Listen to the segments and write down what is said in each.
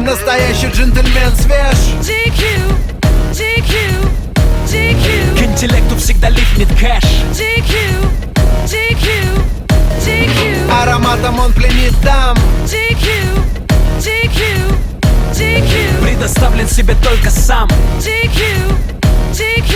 Настоящий джентльмен свеж. GQ, GQ, GQ. К интеллекту всегда липнет кэш. GQ, GQ, GQ. Ароматом он пленит дам. GQ, GQ, GQ. Предоставлен себе только сам. GQ, GQ,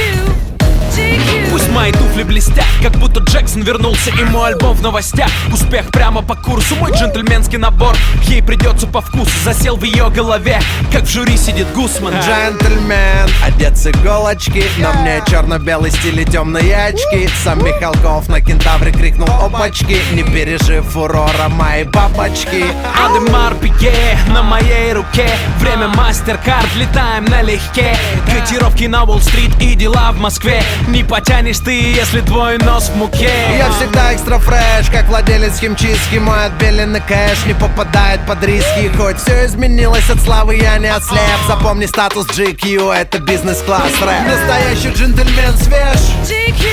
GQ. Пусть мои туфли блестят, как будто Джексон вернулся и мой альбом в новостях. Успех прямо по курсу, мой джентльменский набор ей придется по вкусу. Засел в ее голове, как в жюри сидит Гусман. Джентльмен, одет с иголочки. На мне черно-белый стиль и темные очки. Сам Михалков на кентавре крикнул опачки. Не пережив фурора мои бабочки. Адемар Пике на моей руке. Время мастер-карт, летаем налегке. Котировки на Уолл-стрит и дела в Москве. Не потянешь ты, если твой нос в муке. Я всегда экстра фреш, как владелец химчистки. Мой отбеленный кэш не попадает под риски. Хоть все изменилось от славы, я не ослеп. Запомни статус GQ, это бизнес-класс рэп. Настоящий джентльмен свеж. GQ,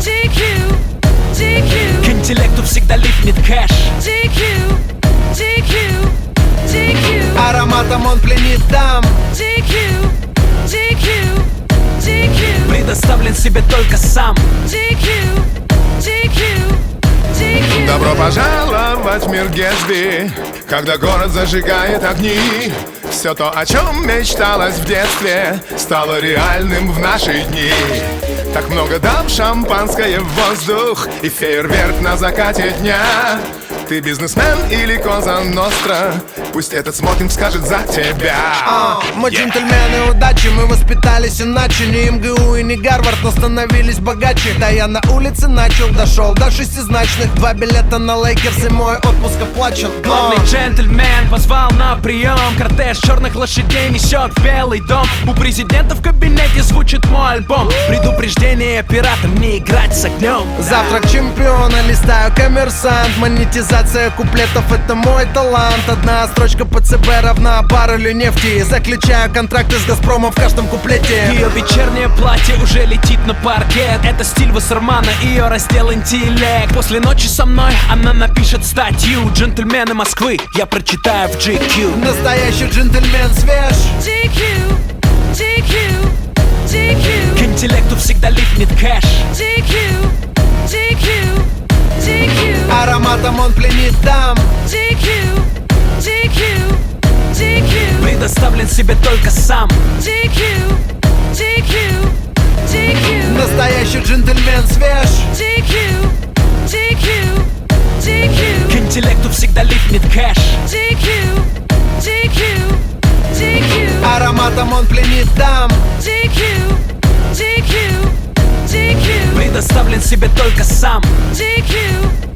GQ, GQ. К интеллекту всегда липнет кэш. GQ, GQ, GQ. Ароматом он пленит дам. GQ, GQ, GQ. Предоставлен себе только сам. GQ, GQ, GQ. Добро пожаловать в мир Гэтсби, когда город зажигает огни. Все то, о чем мечталось в детстве, стало реальным в наши дни. Так много дам, шампанское в воздух и фейерверк на закате дня. Ты бизнесмен или Коза Ностра, пусть этот смокинг скажет за тебя. Мы джентльмены удачи, мы воспитались иначе. Не МГУ и не Гарвард, но становились богаче. Да я на улице начал, дошел до шестизначных. 2 билета на Лейкерс и мой отпуск оплачен. Главный джентльмен позвал на прием. Кортеж черных лошадей несет в Белый дом. У президента в кабинете звучит мой альбом. Предупреждение оператор, не играть с огнем. Завтрак чемпиона, листаю коммерсант. Монетизация куплетов — это мой талант. Одна строчка ПЦБ равна баррелю нефти. Заключаю контракты с Газпромом в каждом куплете. Ее вечернее платье уже летит на паркет. Это стиль Вассермана, ее раздел интеллект. После ночи со мной она напишет статью. Джентльмены Москвы я прочитаю в GQ. Настоящий джентльмен свеж. GQ, GQ, GQ. К интеллекту всегда липнет кэш. GQ, GQ, GQ. Ароматом он пленит дам. GQ, GQ, GQ. Предоставлен себе только сам. GQ, GQ, GQ. Настоящий джентльмен свеж. GQ, GQ, GQ. К интеллекту всегда липнет кэш. GQ, GQ, GQ. Ароматом он пленит дам. GQ, GQ, GQ. Предоставлен себе только сам. GQ,